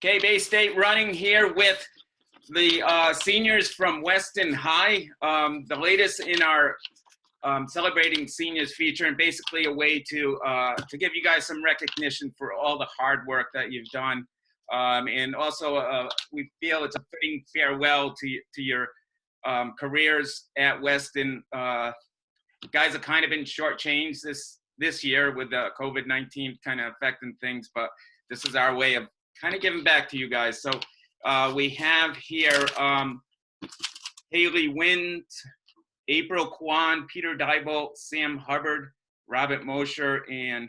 Okay, Bay State running here with the seniors from Weston High. The latest in our celebrating seniors feature, and basically a way to give you guys some recognition for all the hard work that you've done, and also we feel it's a fitting farewell to your careers at Weston. Guys have kind of been shortchanged this year with the COVID-19 kind of affecting things, but this is our way of kind of giving back to you guys. So we have here Haley Wind, April Kwan, Peter Dybel, Sam Hubbard, Robert Mosher, and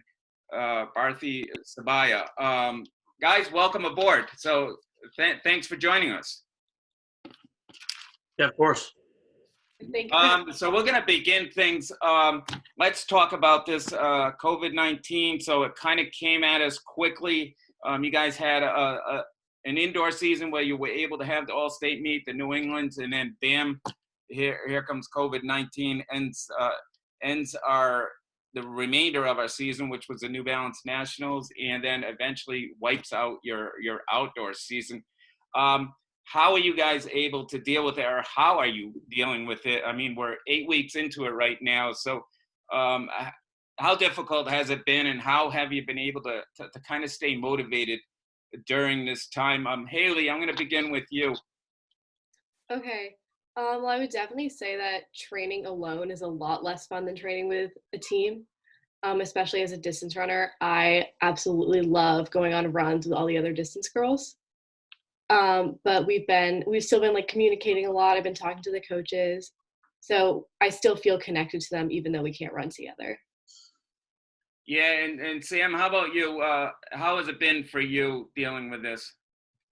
Bharti Sabaya. Guys, welcome aboard. So thanks for joining us. Yeah, of course. Thank you. So we're going to begin things. Let's talk about this COVID-19. So it kind of came at us quickly. You guys had an indoor season where you were able to have the all-state meet, the New Englands, and then bam, here comes COVID-19, ends the remainder of our season, which was the New Balance Nationals, and then eventually wipes out your outdoor season. How are you guys able to deal with it, or how are you dealing with it? I mean, we're 8 weeks into it right now, so how difficult has it been, and how have you been able to kind of stay motivated during this time? Haley, I'm going to begin with you. Okay. Well, I would definitely say that training alone is a lot less fun than training with a team, especially as a distance runner. I absolutely love going on runs with all the other distance girls. But we've still been like communicating a lot. I've been talking to the coaches, so I still feel connected to them even though we can't run together. Yeah, and Sam, how about you? How has it been for you dealing with this?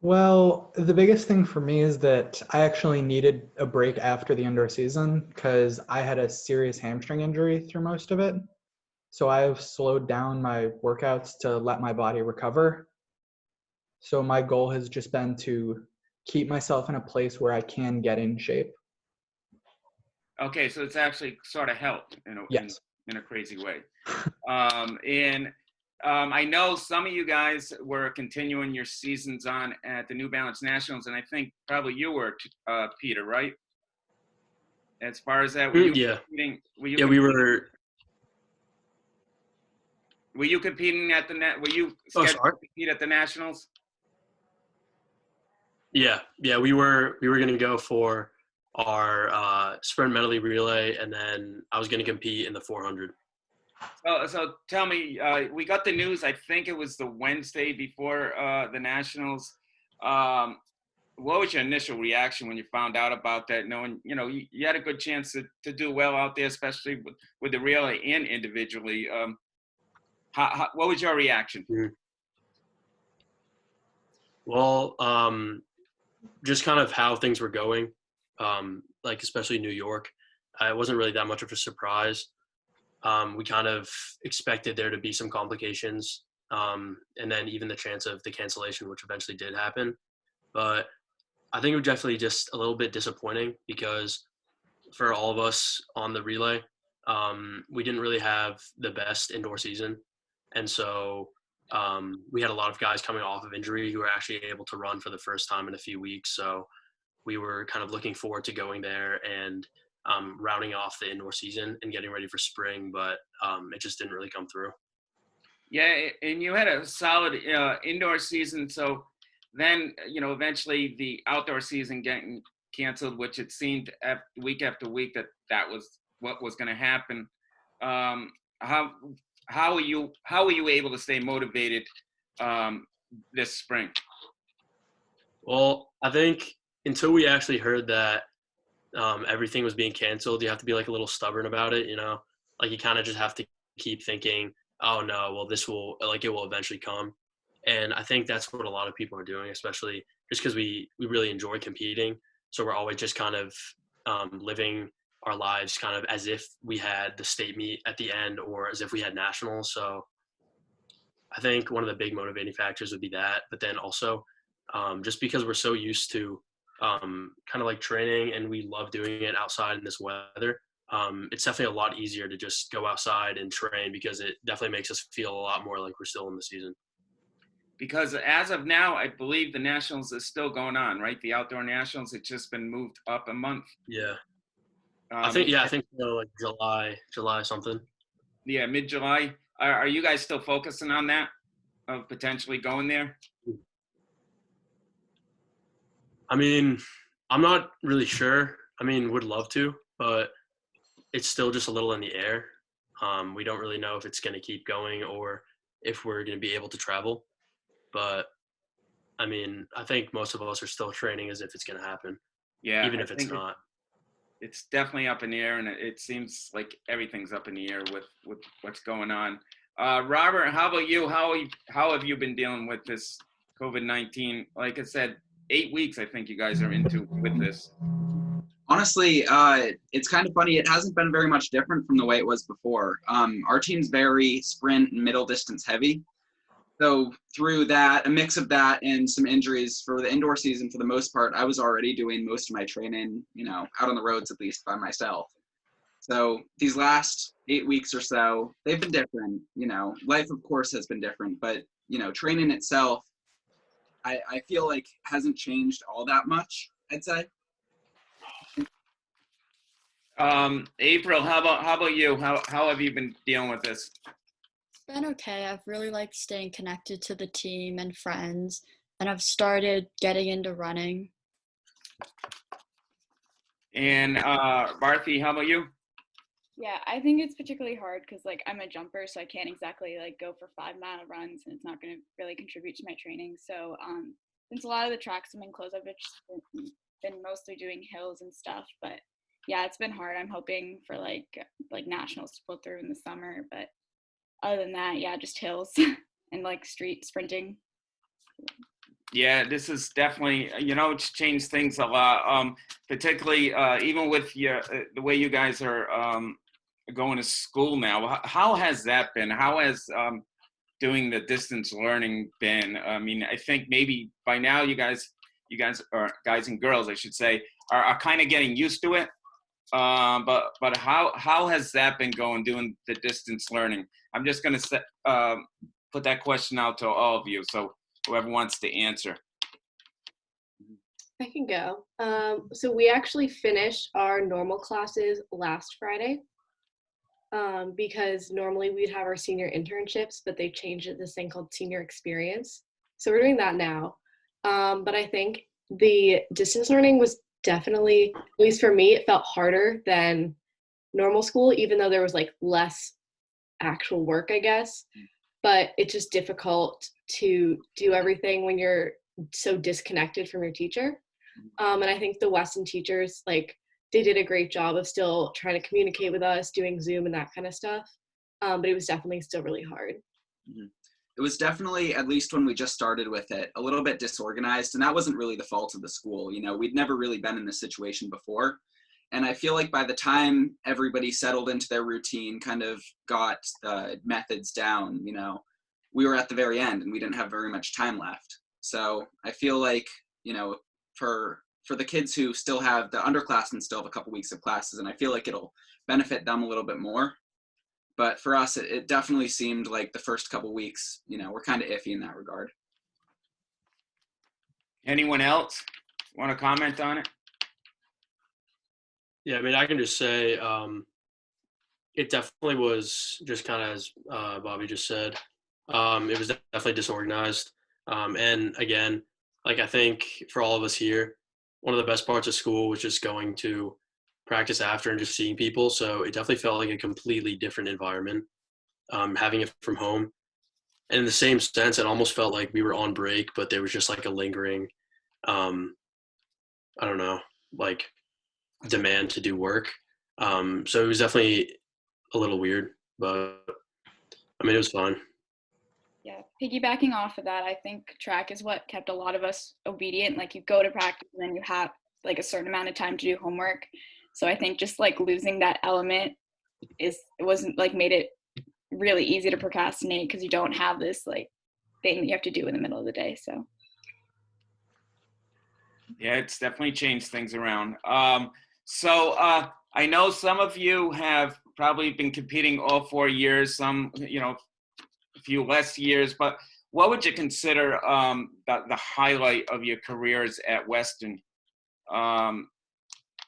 Well, the biggest thing for me is that I actually needed a break after the indoor season because I had a serious hamstring injury through most of it. So I've slowed down my workouts to let my body recover. So my goal has just been to keep myself in a place where I can get in shape. Okay, so it's actually sort of helped Yes. in a crazy way. I know some of you guys were continuing your seasons on at the New Balance Nationals, and I think probably you were, Peter, right? As far as that, we were. Were you competing at the net? Were you scheduled to compete at the Nationals? Yeah, we were going to go for our sprint medley relay, and then I was going to compete in the 400. So tell me, we got the news, I think it was the Wednesday before the Nationals. What was your initial reaction when you found out about that, knowing, you had a good chance to do well out there, especially with the relay and individually? What was your reaction? Well, just kind of how things were going, like especially New York. It wasn't really that much of a surprise. We kind of expected there to be some complications, and then even the chance of the cancellation, which eventually did happen. But I think it was definitely just a little bit disappointing because for all of us on the relay, we didn't really have the best indoor season. And so we had a lot of guys coming off of injury who were actually able to run for the first time in a few weeks. So we were kind of looking forward to going there and rounding off the indoor season and getting ready for spring, but it just didn't really come through. Yeah, and you had a solid indoor season. So then, eventually the outdoor season getting canceled, which it seemed week after week that was what was going to happen. How were you able to stay motivated this spring? Well, I think until we actually heard that everything was being canceled, you have to be like a little stubborn about it, like you kind of just have to keep thinking, oh no, well it will eventually come. And I think that's what a lot of people are doing, especially just because we really enjoy competing. So we're always just kind of living our lives kind of as if we had the state meet at the end or as if we had nationals. So I think one of the big motivating factors would be that, but then also just because we're so used to kind of like training and we love doing it outside in this weather, it's definitely a lot easier to just go outside and train because it definitely makes us feel a lot more like we're still in the season. because as of now, I believe the nationals is still going on, right? The outdoor nationals, it's just been moved up a month. Yeah. Um, I think like July something. Yeah, mid-July. Are you guys still focusing on that, of potentially going there? I mean, I'm not really sure. I mean, would love to, but it's still just a little in the air. We don't really know if it's going to keep going or if we're going to be able to travel. But I mean, I think most of us are still training as if it's going to happen, Yeah, even I if it's think not. it's definitely up in the air, and it seems like everything's up in the air with what's going on. Robert, how about you? How have you been dealing with this COVID-19? Like I said, 8 weeks I think you guys are into with this. Honestly, it's kind of funny. It hasn't been very much different from the way it was before. Our team's very sprint and middle distance heavy. So through that, a mix of that and some injuries for the indoor season, for the most part, I was already doing most of my training, out on the roads at least by myself. So these last 8 weeks or so, they've been different. Life of course has been different, but training itself, I feel like hasn't changed all that much, I'd say. April, how about you? How have you been dealing with this? It's been okay. I've really liked staying connected to the team and friends, and I've started getting into running. And Barthy, how about you? Yeah, I think it's particularly hard because I'm a jumper, so I can't exactly go for 5-mile runs, and it's not going to really contribute to my training. So since a lot of the tracks have been closed, I've just been mostly doing hills and stuff. But yeah, it's been hard. I'm hoping for like nationals to pull through in the summer, but other than that, yeah, just hills and street sprinting. Yeah, this is definitely, it's changed things a lot, particularly even with the way you guys are going to school now. How has that been? How has doing the distance learning been? I mean, I think maybe by now you guys, or guys and girls, I should say, are kind of getting used to it. But how has that been going, doing the distance learning? I'm just going to put that question out to all of you. So whoever wants to answer. I can go. So we actually finished our normal classes last Friday because normally we'd have our senior internships, but they changed it to this thing called senior experience. So we're doing that now. But I think the distance learning was definitely, at least for me, it felt harder than normal school, even though there was less actual work, I guess. But it's just difficult to do everything when you're so disconnected from your teacher. And I think the Weston teachers, they did a great job of still trying to communicate with us, doing Zoom and that kind of stuff. But it was definitely still really hard. Mm-hmm. It was definitely, at least when we just started with it, a little bit disorganized. And that wasn't really the fault of the school. We'd never really been in this situation before. And I feel like by the time everybody settled into their routine, kind of got the methods down, we were at the very end and we didn't have very much time left. So I feel like, for the kids who still have, the underclassmen still have a couple weeks of classes, and I feel like it'll benefit them a little bit more. But for us, it definitely seemed like the first couple weeks, we're kind of iffy in that regard. Anyone else want to comment on it? Yeah, I mean, I can just say it definitely was just kind of as Bobby just said. It was definitely disorganized. And again, I think for all of us here, one of the best parts of school was just going to practice after and just seeing people. So it definitely felt like a completely different environment, having it from home. And in the same sense, it almost felt like we were on break, but there was just a lingering, I don't know, demand to do work. So it was definitely a little weird, but I mean, it was fun. Yeah, piggybacking off of that, I think track is what kept a lot of us obedient. You go to practice and then you have a certain amount of time to do homework. So I think just losing that element it wasn't made it really easy to procrastinate because you don't have this thing that you have to do in the middle of the day. So yeah, it's definitely changed things around. So I know some of you have probably been competing all 4 years, some, a few less years, but what would you consider the highlight of your careers at Weston? Peter,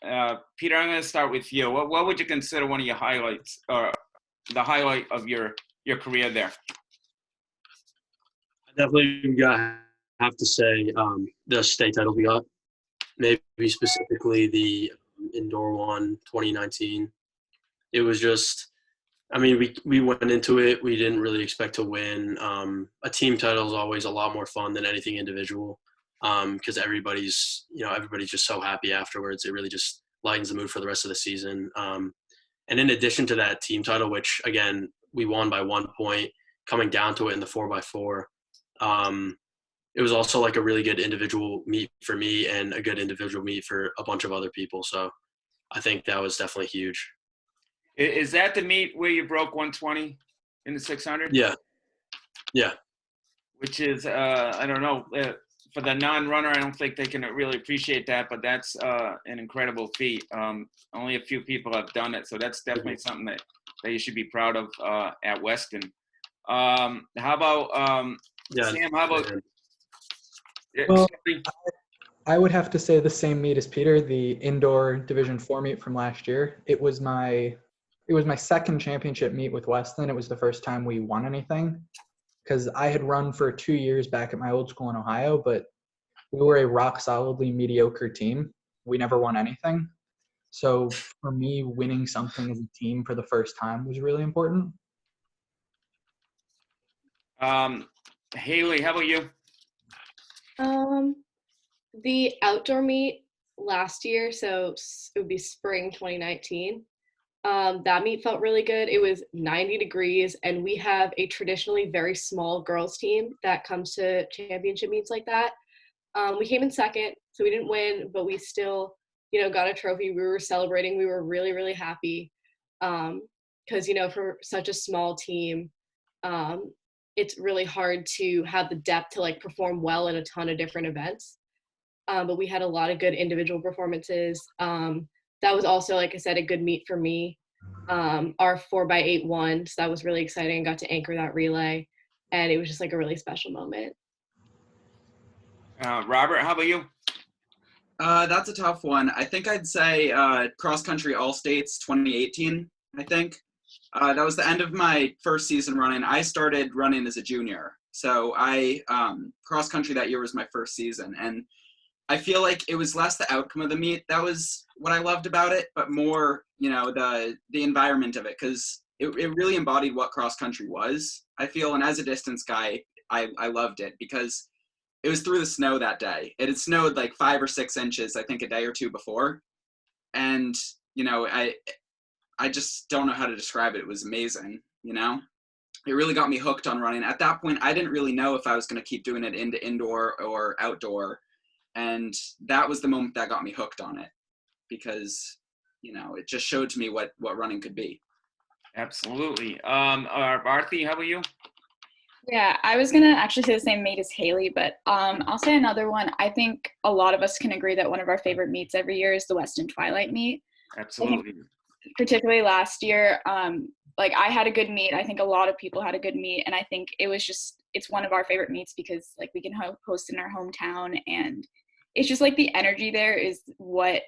I'm going to start with you. What would you consider one of your highlights, or the highlight of your career there? I definitely have to say the state title we got, maybe specifically the indoor one, 2019. It was just, I mean, we went into it, we didn't really expect to win. A team title is always a lot more fun than anything individual, because everybody's just so happy afterwards. It really just lightens the mood for the rest of the season. And in addition to that team title, which again we won by 1 point, coming down to it in the 4x4, it was also like a really good individual meet for me and a good individual meet for a bunch of other people. So I think that was definitely huge. Is that the meet where you broke 120 in the 600? Yeah. Which is, I don't know, for the non-runner, I don't think they can really appreciate that, but that's an incredible feat. Only a few people have done it, so that's definitely something that you should be proud of at Weston. How about Sam? How about? Well, I would have to say the same meet as Peter, the indoor Division 4 meet from last year. It was my second championship meet with Weston. It was the first time we won anything, because I had run for 2 years back at my old school in Ohio, but we were a rock solidly mediocre team. We never won anything. So for me, winning something as a team for the first time was really important. Haley, how about you? The outdoor meet last year, so it would be spring 2019. That meet felt really good. It was 90 degrees, and we have a traditionally very small girls team that comes to championship meets like that. We came in second, so we didn't win, but we still, got a trophy. We were celebrating. We were really, really happy because, for such a small team, it's really hard to have the depth to like perform well in a ton of different events. But we had a lot of good individual performances. That was also, like I said, a good meet for me. Our 4x8 won, so that was really exciting. I got to anchor that relay, and it was just like a really special moment. Robert, how about you? That's a tough one. I think I'd say cross country all states 2018. I think that was the end of my first season running. I started running as a junior, so I cross country that year was my first season, and I feel like it was less the outcome of the meet. That was what I loved about it, but more, the environment of it, because it really embodied what cross country was, I feel. And as a distance guy, I loved it because it was through the snow that day. It had snowed like 5 or 6 inches, I think, a day or two before. And, I just don't know how to describe it. It was amazing, It really got me hooked on running. At that point, I didn't really know if I was going to keep doing it into indoor or outdoor. And that was the moment that got me hooked on it, because, it just showed to me what running could be. Absolutely. Arthi, how about you? Yeah, I was gonna actually say the same meet as Haley, but I'll say another one. I think a lot of us can agree that one of our favorite meets every year is the Weston Twilight meet. Absolutely. Particularly last year, like I had a good meet. I think a lot of people had a good meet, and I think it's one of our favorite meets because like we can host in our hometown, and it's just like the energy there is why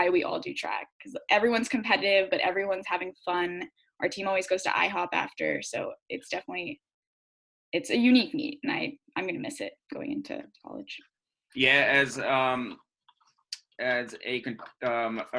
we all do track, because everyone's competitive, but everyone's having fun. Our team always goes to IHOP after, so it's a unique meet, and I'm gonna miss it going into college. Yeah, as a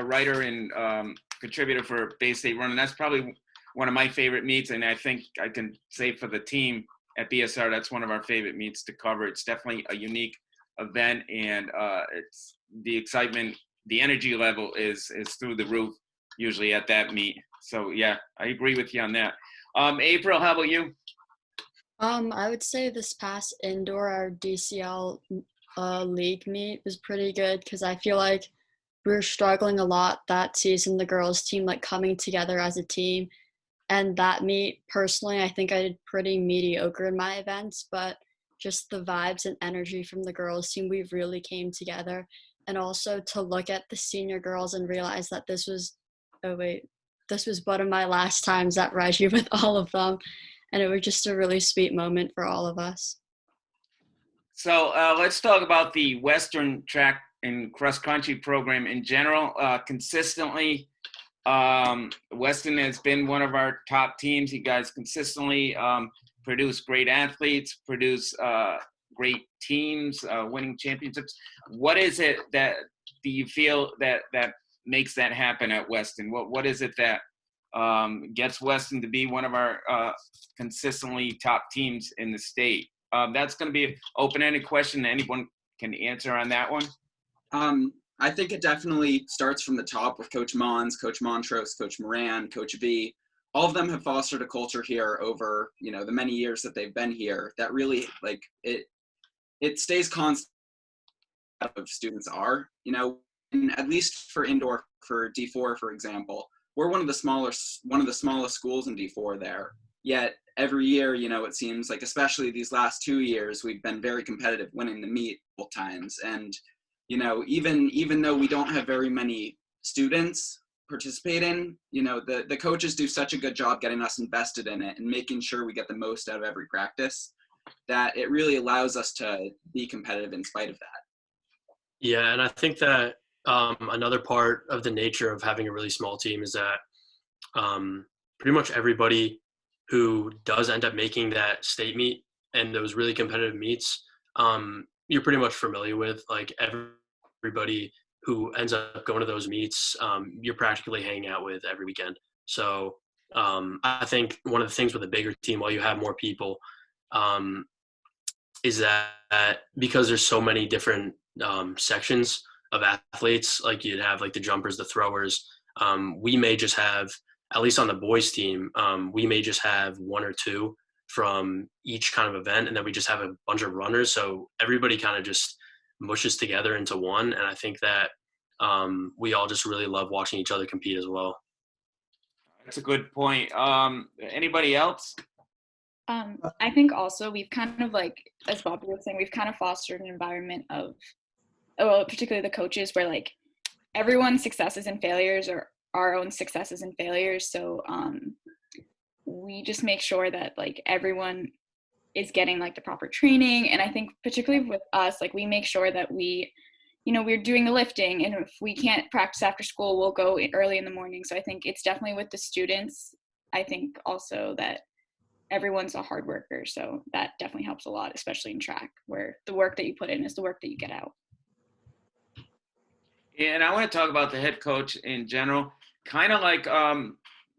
writer and contributor for Bay State Running, that's probably one of my favorite meets, and I think I can say for the team at BSR, that's one of our favorite meets to cover. It's definitely a unique event, and it's the excitement, the energy level is through the roof usually at that meet. So yeah, I agree with you on that. April, how about you? I would say this past indoor, our DCL league meet was pretty good because I feel like we were struggling a lot that season, the girls team, like coming together as a team. And that meet, personally, I think I did pretty mediocre in my events, but just the vibes and energy from the girls team, we really came together. And also to look at the senior girls and realize that this was one of my last times at Reggie with all of them. And it was just a really sweet moment for all of us. So let's talk about the Western track and cross country program in general. Consistently, Weston has been one of our top teams. You guys consistently produce great athletes, produce great teams, winning championships. What is it that do you feel that makes that happen at Weston? What is it that gets Weston to be one of our consistently top teams in the state? That's going to be an open-ended question. Anyone can answer on that one. I think it definitely starts from the top with Coach Mons, Coach Montrose, Coach Moran, Coach V. All of them have fostered a culture here over, the many years that they've been here that really it stays constant of students are, and at least for indoor, for D4, for example, we're one of the smallest schools in D4 there. Yet every year, it seems like, especially these last 2 years, we've been very competitive, winning the meet both times. And, even though we don't have very many students participating, the coaches do such a good job getting us invested in it and making sure we get the most out of every practice, that it really allows us to be competitive in spite of that. Yeah, and I think that another part of the nature of having a really small team is that pretty much everybody who does end up making that state meet and those really competitive meets, you're pretty much familiar with. Like everybody who ends up going to those meets, you're practically hanging out with every weekend. So I think one of the things with a bigger team, while you have more people, is that because there's so many different sections of athletes, like you'd have like the jumpers, the throwers, we may just have, at least on the boys team, we may just have 1 or 2 from each kind of event, and then we just have a bunch of runners. So everybody kind of just mushes together into one. And I think that we all just really love watching each other compete as well. That's a good point. Anybody else? I think also we've kind of, like, as Bobby was saying, we've kind of fostered an environment of, well, particularly the coaches, where like everyone's successes and failures are our own successes and failures. So we just make sure that like everyone is getting like the proper training. And I think particularly with us, like we make sure that we're doing the lifting, and if we can't practice after school, we'll go early in the morning. So I think it's definitely with the students. I think also that everyone's a hard worker. So that definitely helps a lot, especially in track, where the work that you put in is the work that you get out. And I want to talk about the head coach in general. Kind of like,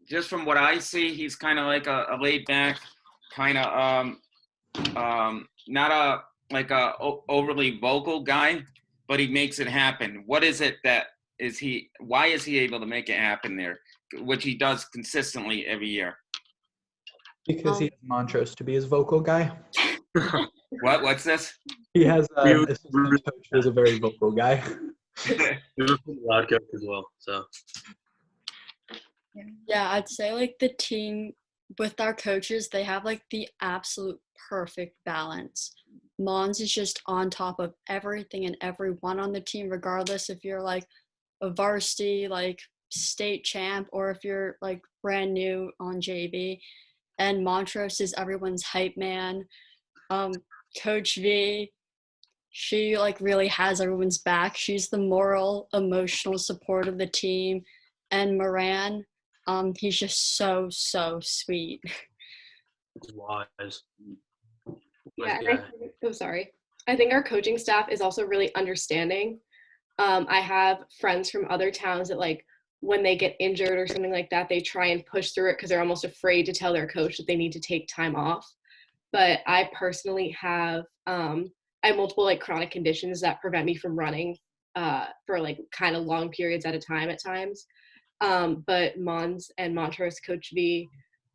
just from what I see, he's kind of like a laid back, kind of not a overly vocal guy, but he makes it happen. What is it that why is he able to make it happen there, which he does consistently every year? Because he has Montrose to be his vocal guy. What's this? He has an assistant coach who's a very vocal guy. We're a loud coach as well, so. Yeah, I'd say like the team with our coaches, they have like the absolute perfect balance. Mons is just on top of everything and everyone on the team, regardless if you're like a varsity, like state champ, or if you're like brand new on JV. And Montrose is everyone's hype man. Coach V, she like really has everyone's back. She's the moral, emotional support of the team. And Moran, he's just so sweet. It's wise. Yeah, I think our coaching staff is also really understanding. I have friends from other towns that like when they get injured or something like that, they try and push through it because they're almost afraid to tell their coach that they need to take time off. But I personally have I have multiple like chronic conditions that prevent me from running for like kind of long periods at a time at times. But Mons and Montrose, Coach V,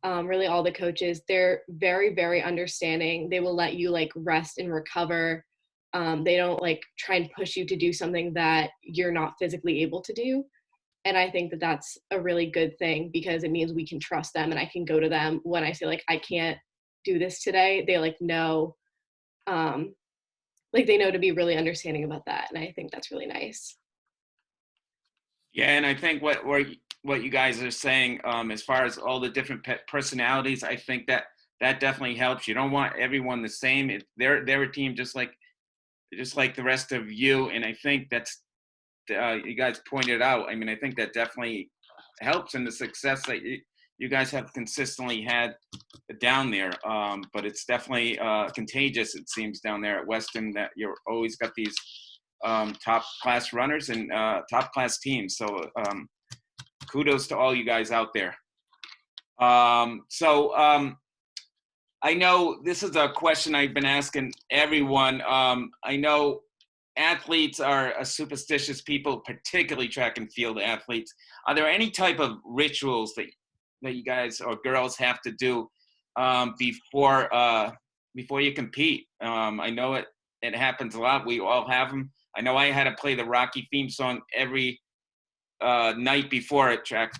really all the coaches, they're very, very understanding. They will let you like rest and recover. They don't like try and push you to do something that you're not physically able to do. And I think that that's a really good thing because it means we can trust them, and I can go to them when I say like, I can't do this today. They like know, like they know to be really understanding about that. And I think that's really nice. Yeah, and I think what you guys are saying, as far as all the different personalities, I think that definitely helps. You don't want everyone the same. They're a team just like just like the rest of you. And I think that's, you guys pointed out, I mean, I think that definitely helps in the success that you guys have consistently had down there. But it's definitely contagious, it seems, down there at Weston, that you're always got these top class runners and top class teams. So kudos to all you guys out there. I know this is a question I've been asking everyone. I know athletes are a superstitious people, particularly track and field athletes. Are there any type of rituals that you guys or girls have to do before you compete? I know it happens a lot. We all have them. I know I had to play the Rocky theme song every night before a track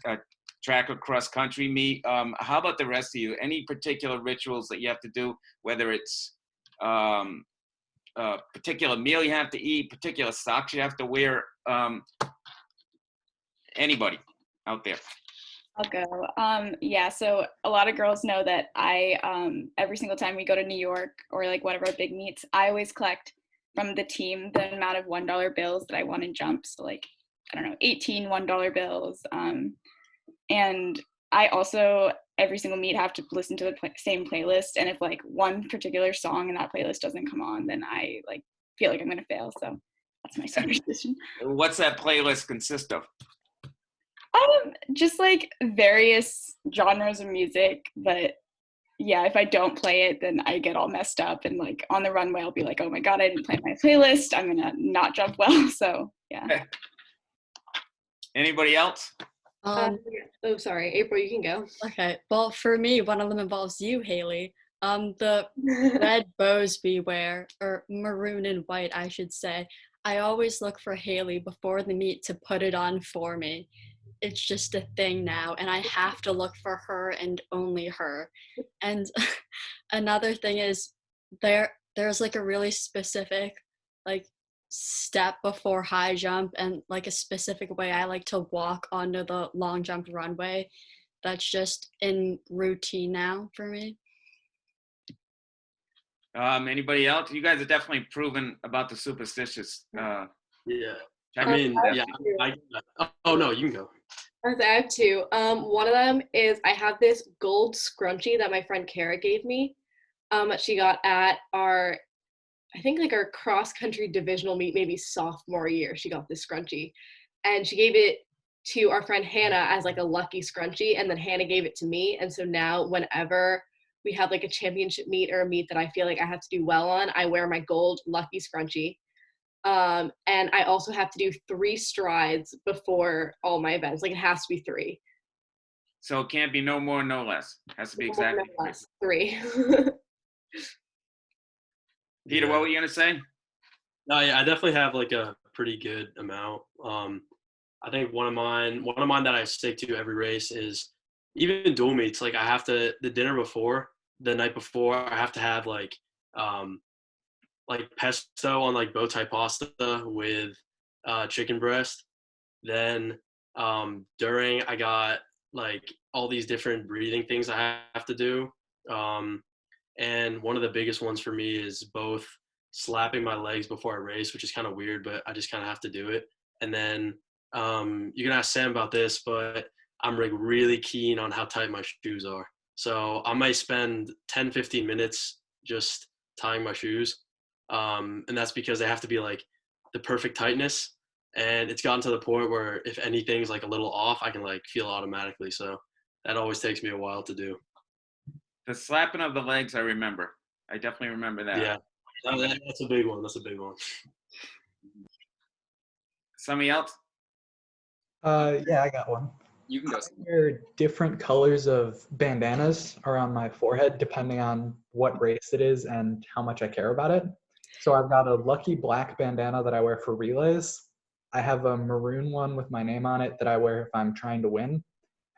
or cross country meet. How about the rest of you? Any particular rituals that you have to do, whether it's a particular meal you have to eat, particular socks you have to wear? Anybody out there? I'll go. Yeah, so a lot of girls know that I, every single time we go to New York or like one of our big meets, I always collect from the team the amount of $1 bills that I want to jump. So like, I don't know, 18 $1 bills. And I also, every single meet, have to listen to the same playlist. And if like one particular song in that playlist doesn't come on, then I like feel like I'm going to fail. So that's my superstition. What's that playlist consist of? Just like various genres of music, but yeah, if I don't play it, then I get all messed up, and like on the runway, I'll be like, oh my God, I didn't play my playlist. I'm gonna not jump well. So yeah. Anybody else? Oh, sorry, April, you can go. Okay, well, for me, one of them involves you, Haley. The red bows we wear, or maroon and white, I should say. I always look for Haley before the meet to put it on for me. It's just a thing now, and I have to look for her and only her. And another thing is there's like a really specific like step before high jump and like a specific way I like to walk onto the long jump runway. That's just in routine now for me. Anybody else? You guys are definitely proven about the superstitious. Yeah. I mean, yeah. Oh no, you can go. I have two. One of them is I have this gold scrunchie that my friend Kara gave me. She got at our, I think like our cross country divisional meet, maybe sophomore year. She got this scrunchie, and she gave it to our friend Hannah as like a lucky scrunchie, and then Hannah gave it to me. And so now whenever we have like a championship meet or a meet that I feel like I have to do well on, I wear my gold lucky scrunchie. And I also have to do 3 strides before all my events. Like it has to be 3. So it can't be no more, no less. It has to be exactly no less. 3. Peter, what were you gonna say? No, yeah, I definitely have like a pretty good amount. I think one of mine that I stick to every race is even dual meets. Like I have to, the night before, I have to have like pesto on like bow tie pasta with chicken breast. Then during, I got like all these different breathing things I have to do. And one of the biggest ones for me is both slapping my legs before I race, which is kind of weird, but I just kind of have to do it. And then you can ask Sam about this, but I'm like really keen on how tight my shoes are. So I might spend 10, 15 minutes just tying my shoes. And that's because they have to be like the perfect tightness. And it's gotten to the point where if anything's like a little off, I can like feel automatically. So that always takes me a while to do. The slapping of the legs, I remember. I definitely remember that. Yeah, that's a big one. That's a big one. Somebody else? Yeah, I got one. You can go. I wear different colors of bandanas around my forehead depending on what race it is and how much I care about it. So I've got a lucky black bandana that I wear for relays. I have a maroon one with my name on it that I wear if I'm trying to win,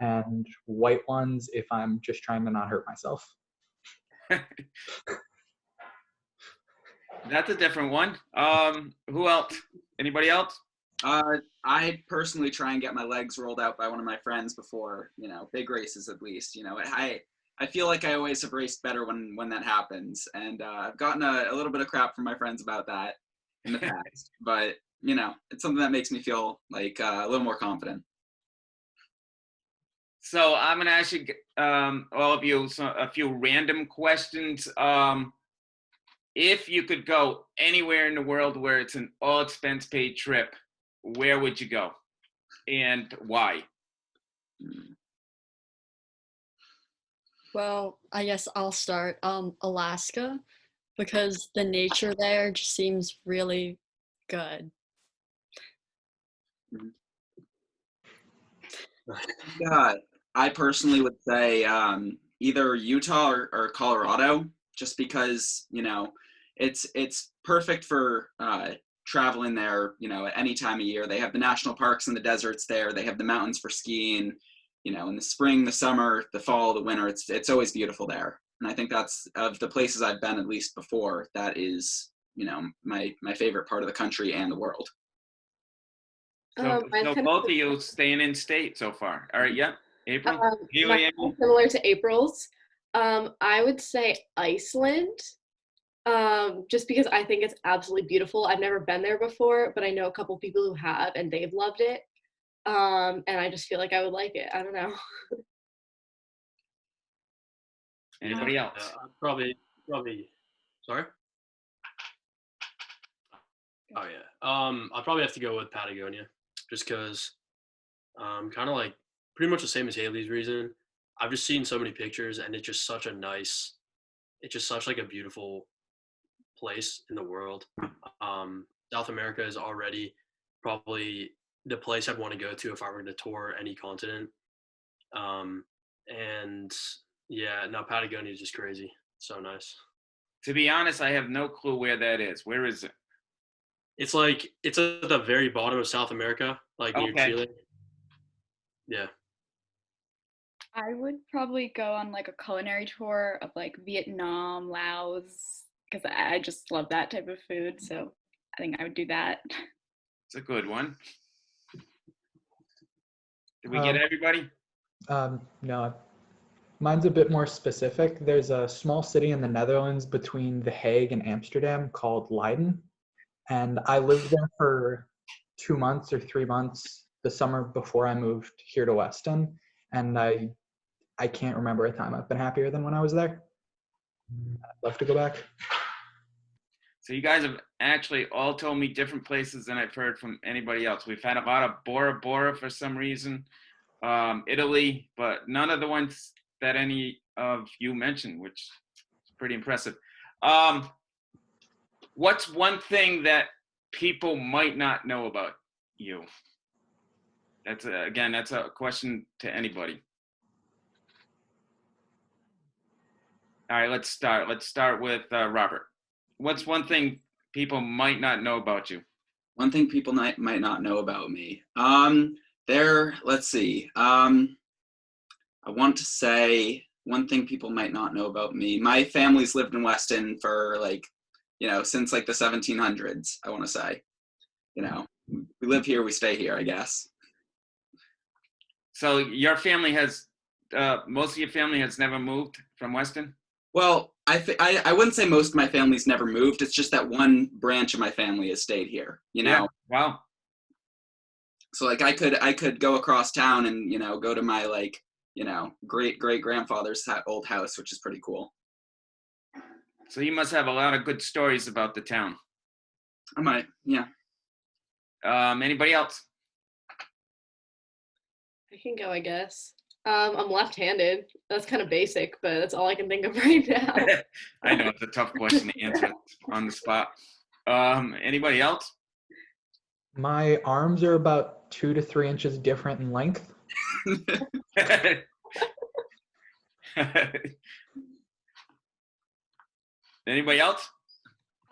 and white ones if I'm just trying to not hurt myself. That's a different one. Who else? Anybody else? I personally try and get my legs rolled out by one of my friends before, big races at least. I feel like I always have raced better when that happens, and I've gotten a little bit of crap from my friends about that. in the past, but you know, it's something that makes me feel like a little more confident. So I'm gonna ask you, all of you, a few random questions. If you could go anywhere in the world where it's an all expense paid trip, where would you go, and why? Well, I guess I'll start. Alaska, because the nature there just seems really good. Yeah, I personally would say either Utah or Colorado, just because you know it's perfect for traveling there. You know, at any time of year, they have the national parks and the deserts there. They have the mountains for skiing. You know, in the spring, the summer, the fall, the winter, it's always beautiful there. And I think that's of the places I've been at least before. That is, you know, my favorite part of the country and the world. So, Mine's so kind both of you staying in state so far. All right, yeah. April? You, mine's Amy? similar to April's. I would say Iceland. Just because I think it's absolutely beautiful. I've never been there before, but I know a couple people who have, and they've loved it. And I just feel like I would like it. I don't know. Anybody else? I'd probably. Sorry. Oh yeah. I'd probably have to go with Patagonia, just because, kind of like pretty much the same as Haley's reason. I've just seen so many pictures, and it's just such a nice. It's just such like a beautiful place in the world. South America is already probably the place I'd want to go to if I were to tour any continent. And yeah, no, Patagonia is just crazy. So nice. To be honest, I have no clue where that is. Where is it? It's like it's at the very bottom of South America, like near Okay. Chile. Yeah. I would probably go on like a culinary tour of like Vietnam, Laos, because I just love that type of food. So I think I would do that. It's a good one. Did we get Um, everybody? No, mine's a bit more specific. There's a small city in the Netherlands between The Hague and Amsterdam called Leiden. And I lived there for 2 months or 3 months the summer before I moved here to Weston. And I can't remember a time I've been happier than when I was there. I'd love to go back. So you guys have actually all told me different places than I've heard from anybody else. We've had a lot of Bora Bora for some reason, Italy, but none of the ones that any of you mentioned, which is pretty impressive. What's one thing that people might not know about you? That's a question to anybody. All right, let's start. Let's start with Robert. What's one thing people might not know about you? One thing people might not know about me. Let's see. I want to say one thing people might not know about me. My family's lived in Weston for like, you know, since like the 1700s, I want to say. You know, we live here, we stay here, I guess. So your family has, most of your family has never moved from Weston? Well, I wouldn't say most of my family's never moved. It's just that one branch of my family has stayed here, you know? Yeah. Wow. So like I could go across town and, you know, go to my like, you know, great grandfather's old house, which is pretty cool. So you must have a lot of good stories about the town. I might, yeah. Anybody else? I can go, I guess. I'm left-handed. That's kind of basic, but that's all I can think of right now. I know it's a tough question to answer on the spot. Anybody else? My arms are about 2 to 3 inches different in length. Anybody else?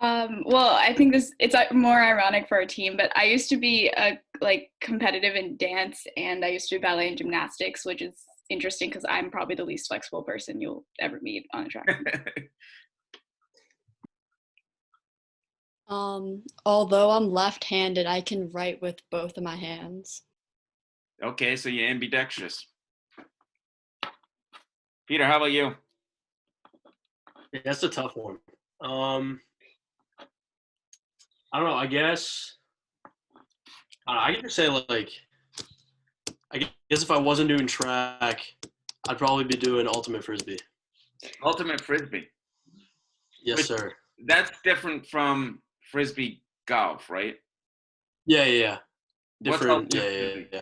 Well, I think it's more ironic for our team, but I used to be like competitive in dance, and I used to do ballet and gymnastics, which is interesting because I'm probably the least flexible person you'll ever meet on a track. Although I'm left-handed, I can write with both of my hands. Okay, so you're ambidextrous. Peter, how about you? Yeah, that's a tough one. I don't know. I guess I could just say like I guess if I wasn't doing track, I'd probably be doing ultimate frisbee. Ultimate frisbee. Yes, Which, sir. that's different from frisbee golf, right? Yeah. What's Different. ultimate Yeah. frisbee?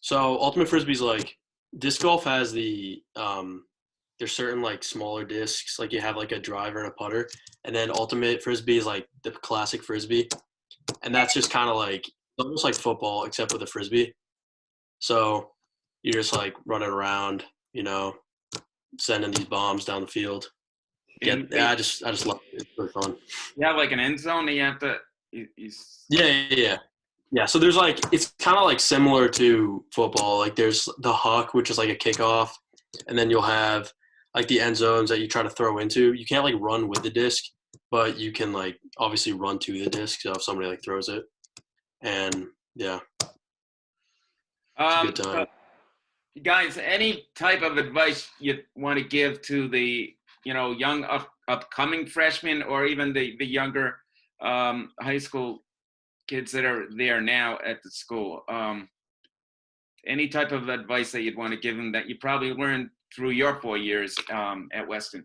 So ultimate frisbee's like disc golf has there's certain like smaller discs, like you have like a driver and a putter, and then ultimate frisbee is like the classic frisbee, and that's just kind of like almost like football except with a frisbee. So you're just like running around, sending these bombs down the field. And I just love it. It's really fun. you have like an end zone that you have to. Yeah. So there's like it's kind of like similar to football. Like there's the huck, which is like a kickoff, and then you'll have like the end zones that you try to throw into. You can't like run with the disc, but you can like obviously run to the disc. So if somebody like throws it, and yeah, it's a good time. Guys, any type of advice you want to give to the young upcoming freshmen or even the younger high school kids that are there now at the school? Any type of advice that you'd want to give them that you probably learned through your 4 years at Weston?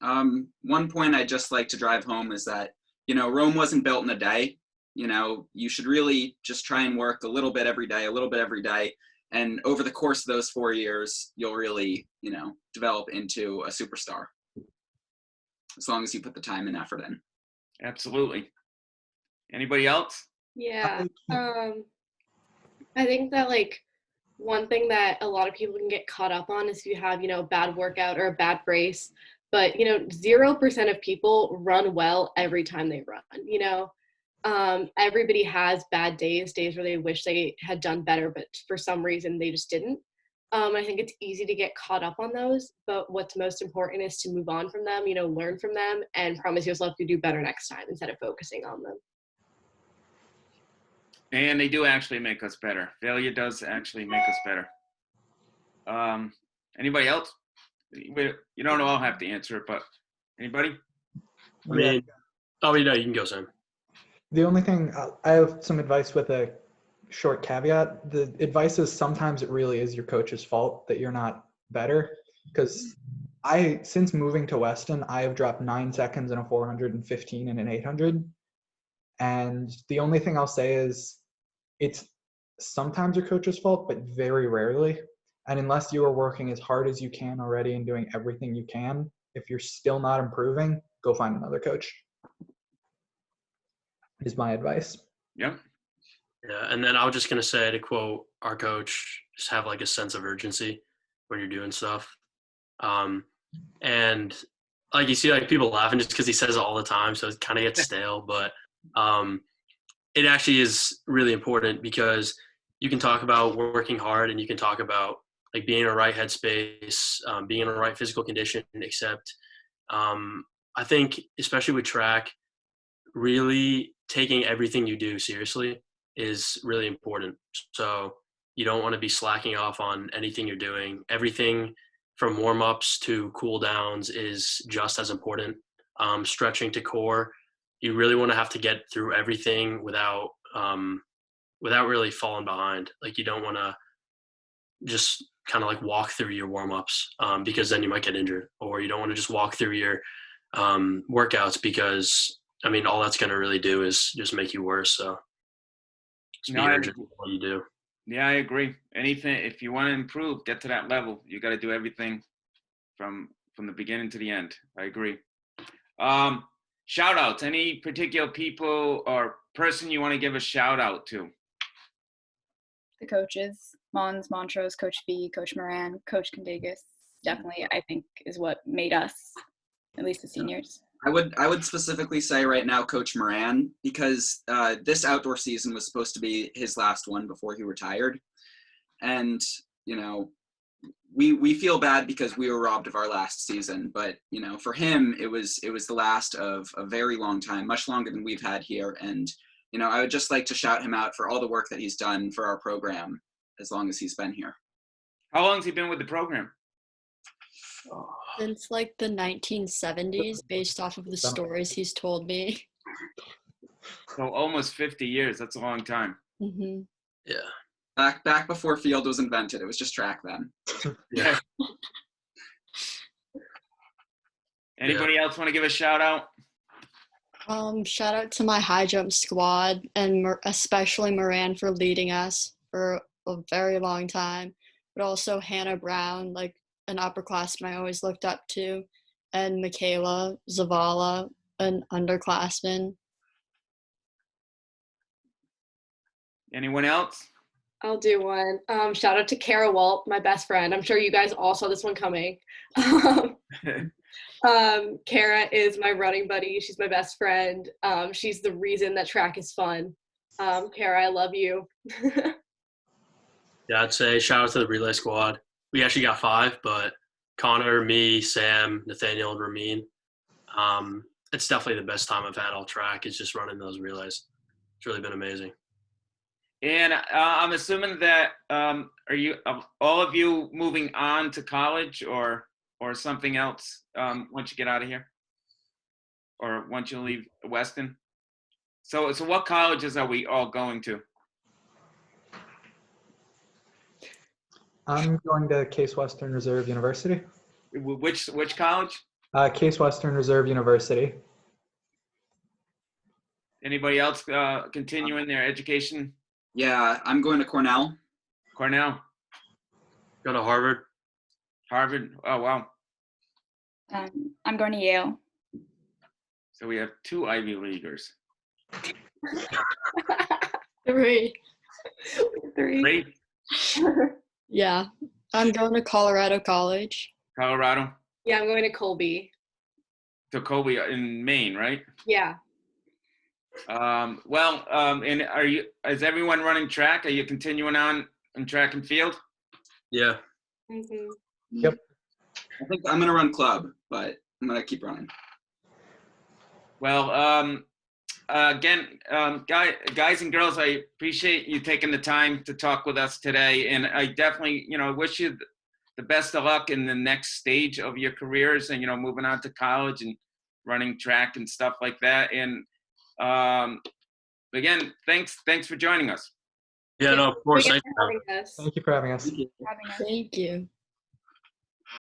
One point I'd just like to drive home is that, Rome wasn't built in a day. You should really just try and work a little bit every day. And over the course of those 4 years, you'll really, develop into a superstar. As long as you put the time and effort in. Absolutely. Anybody else? Yeah. I think that like one thing that a lot of people can get caught up on is if you have, a bad workout or a bad race, but 0% of people run well every time they run. Everybody has bad days where they wish they had done better, but for some reason they just didn't. I think it's easy to get caught up on those, but what's most important is to move on from them, learn from them and promise yourself to do better next time instead of focusing on them. And they do actually make us better. Failure does actually make us better. Anybody else? You don't all have to answer it, but anybody? I mean, you can go, Sam. The only thing, I have some advice with a short caveat. The advice is sometimes it really is your coach's fault that you're not better. Because since moving to Weston, I have dropped 9 seconds in a 400 and 15 in an 800. And the only thing I'll say is it's sometimes your coach's fault, but very rarely. And unless you are working as hard as you can already and doing everything you can, if you're still not improving, go find another coach. Is my advice. Yep. Yeah, and then I was just going to say, to quote our coach, just have like a sense of urgency when you're doing stuff. And like you see like people laughing just because he says it all the time, so it kind of gets stale, but it actually is really important because you can talk about working hard and you can talk about like being in a right headspace, being in a right physical condition, except I think especially with track, really taking everything you do seriously is really important. So you don't want to be slacking off on anything you're doing. Everything from warm-ups to cool downs is just as important. Stretching to core, you really want to have to get through everything without really falling behind. Like you don't want to just kind of like walk through your warm-ups because then you might get injured, or you don't want to just walk through your workouts because all that's going to really do is just make you worse. So just be urgent in what you do. Yeah, I agree. Anything, if you want to improve, get to that level, you got to do everything from the beginning to the end. I agree. Shout outs, any particular people or person you want to give a shout out to? The coaches, Mons, Montrose, Coach V, Coach Moran, Coach Condagus, definitely I think is what made us, at least the seniors. I would specifically say right now Coach Moran, because this outdoor season was supposed to be his last one before he retired. And, we feel bad because we were robbed of our last season, but, for him, it was the last of a very long time, much longer than we've had here. And, I would just like to shout him out for all the work that he's done for our program as long as he's been here. How long has he been with the program? Since like the 1970s, based off of the stories he's told me. So almost 50 years. That's a long time. Hmm. Yeah. Back before field was invented, it was just track then. Yeah. Anybody else want to give a shout out? Shout out to my high jump squad and especially Moran for leading us for a very long time, but also Hannah Brown, like an upperclassman I always looked up to, and Michaela Zavala, an underclassman. Anyone else? I'll do one. Shout out to Kara Walt, my best friend. I'm sure you guys all saw this one coming. Kara is my running buddy. She's my best friend. She's the reason that track is fun. Kara, I love you. Yeah, I'd say shout out to the relay squad. We actually got 5, but Connor, me, Sam, Nathaniel, and Ramin. It's definitely the best time I've had all track is just running those relays. It's really been amazing. And I'm assuming that are you all of you moving on to college or something else once you get out of here, or once you leave Weston? So what colleges are we all going to? I'm going to Case Western Reserve University. Which college? Case Western Reserve University. Anybody else continuing their education? Yeah, I'm going to Cornell. Cornell, Go to Harvard. Harvard. Oh wow. I'm going to Yale. So we have 2 Ivy Leaguers. 3. 3. Yeah, I'm going to Colorado College. Colorado. Yeah, I'm going to Colby. To Colby in Maine, right? Yeah. And is everyone running track? Are you continuing on in track and field? Yeah. Mm-hmm. Yep. I think I'm gonna run club, but I'm gonna keep running. Well, again, guys and girls, I appreciate you taking the time to talk with us today. And I definitely, wish you the best of luck in the next stage of your careers and, moving on to college and running track and stuff like that. And again, thanks for joining us. Yeah, no, of course. Thank Thank you. you for having us. Thank you for having us. Having us. Thank you.